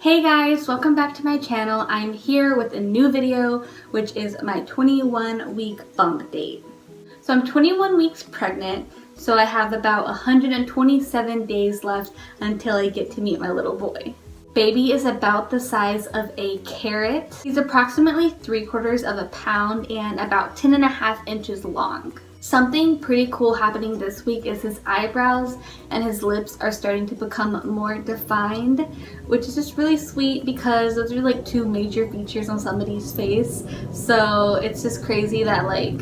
Hey guys, welcome back to my channel. I'm here with a new video, which is my 21-week bump date. So I'm 21 weeks pregnant, so I have about 127 days left until I get to meet my little boy. Baby is about the size of a carrot. He's approximately 3/4 of a pound and about 10.5 inches long. Something pretty cool happening this week is his eyebrows and his lips are starting to become more defined, which is just really sweet because those are like two major features on somebody's face. So it's just crazy that like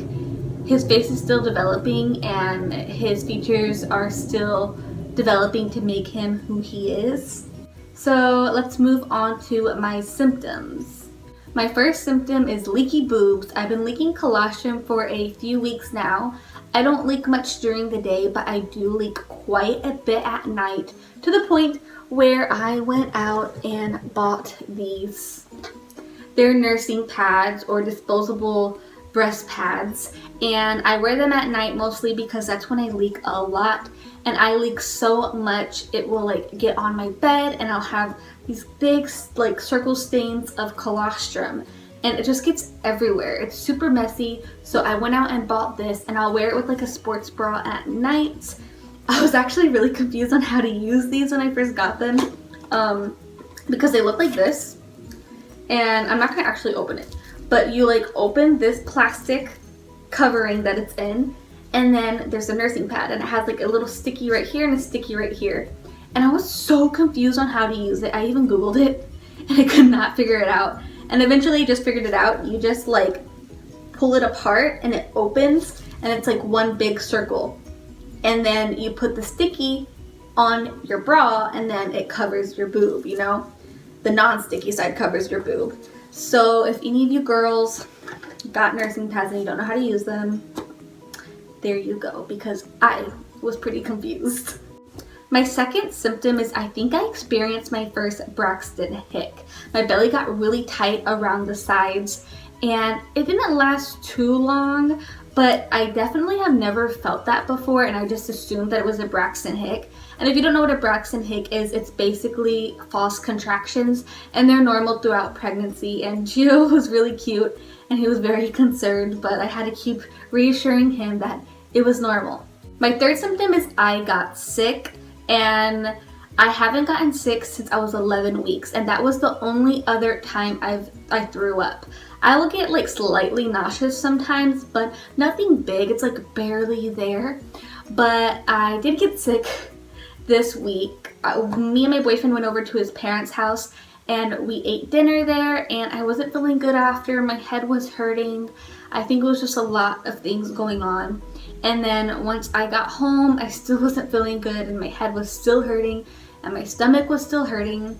his face is still developing and his features are still developing to make him who he is. So let's move on to my symptoms. My first symptom is leaky boobs. I've been leaking colostrum for a few weeks now. I don't leak much during the day, but I do leak quite a bit at night, to the point where I went out and bought these. They're nursing pads or disposable breast pads, and I wear them at night mostly because that's when I leak a lot, and I leak so much it will like get on my bed and I'll have these big like circle stains of colostrum and it just gets everywhere. It's super messy, so I went out and bought this and I'll wear it with like a sports bra at night. I was actually really confused on how to use these when I first got them because they look like this, and I'm not gonna actually open it, but you like open this plastic covering that it's in, and then there's a nursing pad and it has like a little sticky right here and a sticky right here. And I was so confused on how to use it. I even Googled it and I could not figure it out. And eventually I just figured it out. You just like pull it apart and it opens and it's like one big circle. And then you put the sticky on your bra and then it covers your boob, you know? The non-sticky side covers your boob. So if any of you girls got nursing pads and you don't know how to use them, there you go, because I was pretty confused. My second symptom is I think I experienced my first Braxton Hicks. My belly got really tight around the sides and it didn't last too long, but I definitely have never felt that before and I just assumed that it was a Braxton Hicks. And if you don't know what a Braxton Hicks is, it's basically false contractions and they're normal throughout pregnancy. And Gio was really cute and he was very concerned, but I had to keep reassuring him that it was normal. My third symptom is I got sick, and I haven't gotten sick since I was 11 weeks, and that was the only other time I threw up. I will get like slightly nauseous sometimes, but nothing big. It's like barely there. But I did get sick this week. Me and my boyfriend went over to his parents' house and we ate dinner there, and I wasn't feeling good after. My head was hurting. I think it was just a lot of things going on. And then once I got home, I still wasn't feeling good and my head was still hurting and my stomach was still hurting.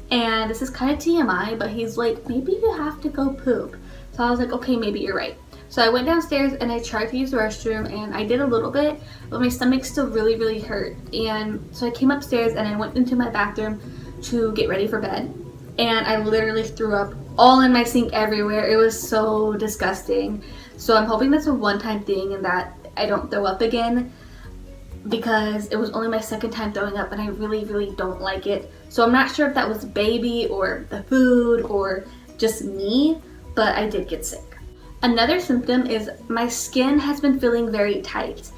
And this is kind of TMI, but he's like, maybe you have to go poop. So I was like, okay, maybe you're right. So I went downstairs and I tried to use the restroom and I did a little bit, but my stomach still really hurt. And so I came upstairs and I went into my bathroom to get ready for bed. And I literally threw up all in my sink everywhere. It was so disgusting. So I'm hoping that's a one-time thing and that I don't throw up again, because it was only my second time throwing up and I really don't like it. So I'm not sure if that was baby or the food or just me, but I did get sick. Another symptom is my skin has been feeling very tight,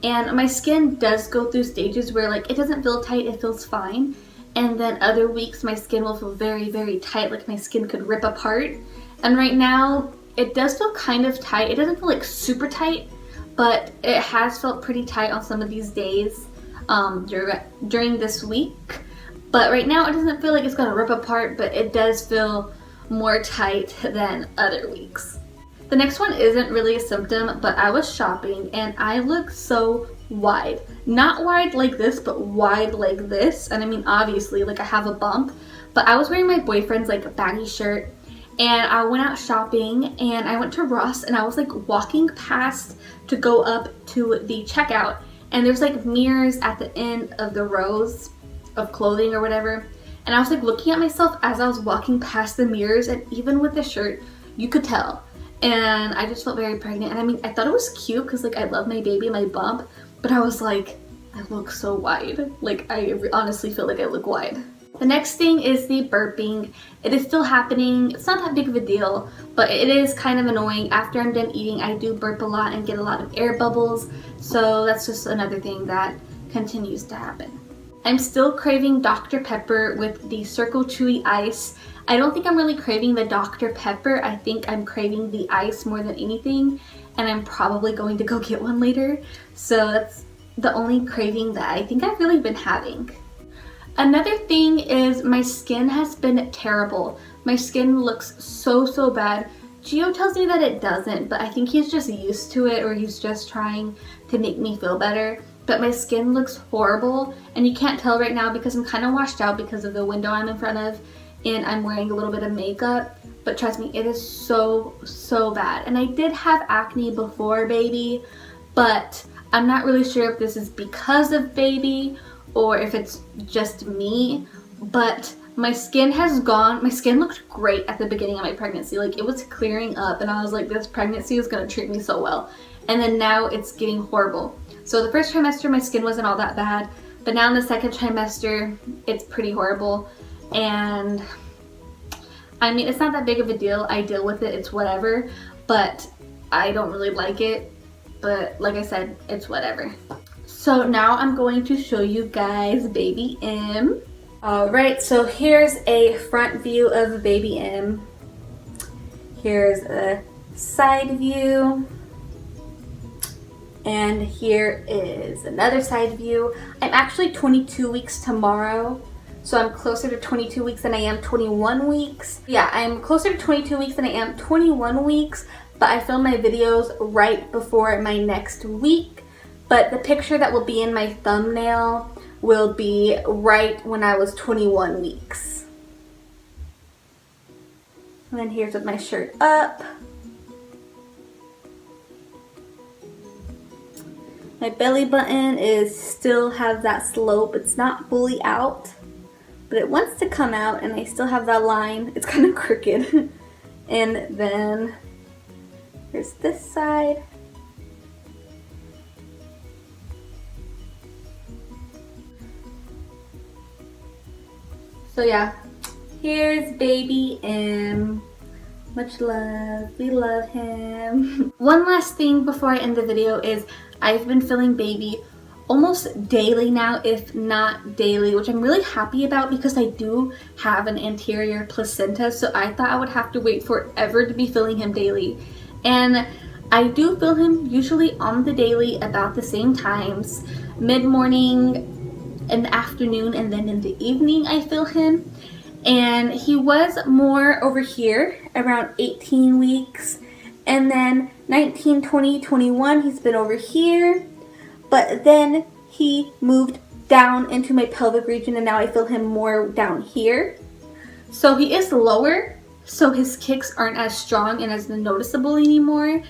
and my skin does go through stages where like it doesn't feel tight, it feels fine, and then other weeks my skin will feel very tight, like my skin could rip apart. And right now it does feel kind of tight. It doesn't feel like super tight, but it has felt pretty tight on some of these days during this week. But right now it doesn't feel like it's gonna rip apart, but it does feel more tight than other weeks. The next one isn't really a symptom, but I was shopping and I look so wide. Not wide like this, but wide like this. And I mean, obviously, like I have a bump, but I was wearing my boyfriend's like baggy shirt and I went out shopping and I went to Ross and I was like walking past to go up to the checkout, and there's like mirrors at the end of the rows of clothing or whatever. And I was like looking at myself as I was walking past the mirrors, and even with the shirt, you could tell. And I just felt very pregnant. And I mean, I thought it was cute because like I love my baby, my bump, but I was like, I look so wide. Like I honestly feel like I look wide. The next thing is the burping. It is still happening. It's not that big of a deal, but it is kind of annoying. After I'm done eating, I do burp a lot and get a lot of air bubbles. So that's just another thing that continues to happen. I'm still craving Dr. Pepper with the Circle Chewy ice. I don't think I'm really craving the Dr. Pepper. I think I'm craving the ice more than anything, and I'm probably going to go get one later. So that's the only craving that I think I've really been having. Another thing is my skin has been terrible. My skin looks so bad. Gio tells me that it doesn't, but I think he's just used to it, or he's just trying to make me feel better. But my skin looks horrible, and you can't tell right now because I'm kind of washed out because of the window I'm in front of, and I'm wearing a little bit of makeup. But trust me, it is so bad. And I did have acne before baby, but I'm not really sure if this is because of baby or if it's just me, but my skin has gone. My skin looked great at the beginning of my pregnancy. Like, it was clearing up, and I was like, this pregnancy is gonna treat me so well. And then now it's getting horrible. So the first trimester, my skin wasn't all that bad, but now in the second trimester, it's pretty horrible. And I mean, it's not that big of a deal. I deal with it, it's whatever, but I don't really like it. But like I said, it's whatever. So now I'm going to show you guys baby M. Alright, so here's a front view of baby M. Here's a side view. And here is another side view. I'm actually 22 weeks tomorrow. So I'm closer to 22 weeks than I am 21 weeks. Yeah, I'm closer to 22 weeks than I am 21 weeks. But I film my videos right before my next week. But the picture that will be in my thumbnail will be right when I was 21 weeks. And then here's with my shirt up. My belly button still has that slope. It's not fully out, but it wants to come out, and I still have that line. It's kind of crooked. And then here's this side. So yeah, here's baby M. Much love. We love him. One last thing before I end the video is I've been feeling baby almost daily now, if not daily, which I'm really happy about because I do have an anterior placenta, so I thought I would have to wait forever to be feeling him daily. And I do feel him usually on the daily about the same times, mid-morning, in the afternoon, and then in the evening I feel him. And he was more over here around 18 weeks, and then 19, 20, 21 he's been over here, but then he moved down into my pelvic region, and now I feel him more down here. So he is lower, so his kicks aren't as strong and as noticeable anymore,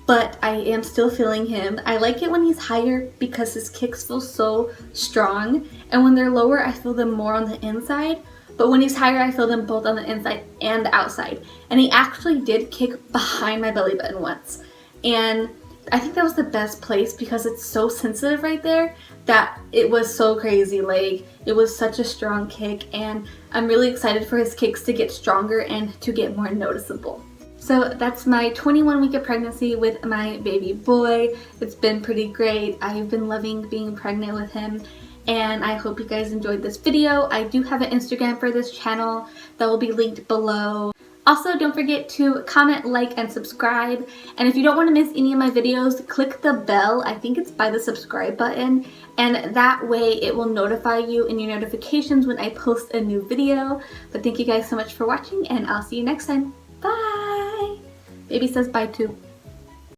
but I am still feeling him. I like it when he's higher because his kicks feel so strong, and when they're lower I feel them more on the inside. But when he's higher, I feel them both on the inside and the outside. And he actually did kick behind my belly button once. And I think that was the best place because it's so sensitive right there that it was so crazy. Like, it was such a strong kick, and I'm really excited for his kicks to get stronger and to get more noticeable. So that's my 21 week of pregnancy with my baby boy. It's been pretty great. I've been loving being pregnant with him. And I hope you guys enjoyed this video. I do have an Instagram for this channel that will be linked below. Also, don't forget to comment, like, and subscribe. And if you don't want to miss any of my videos, click the bell. I think it's by the subscribe button. And that way it will notify you in your notifications when I post a new video. But thank you guys so much for watching, and I'll see you next time. Bye! Baby says bye too.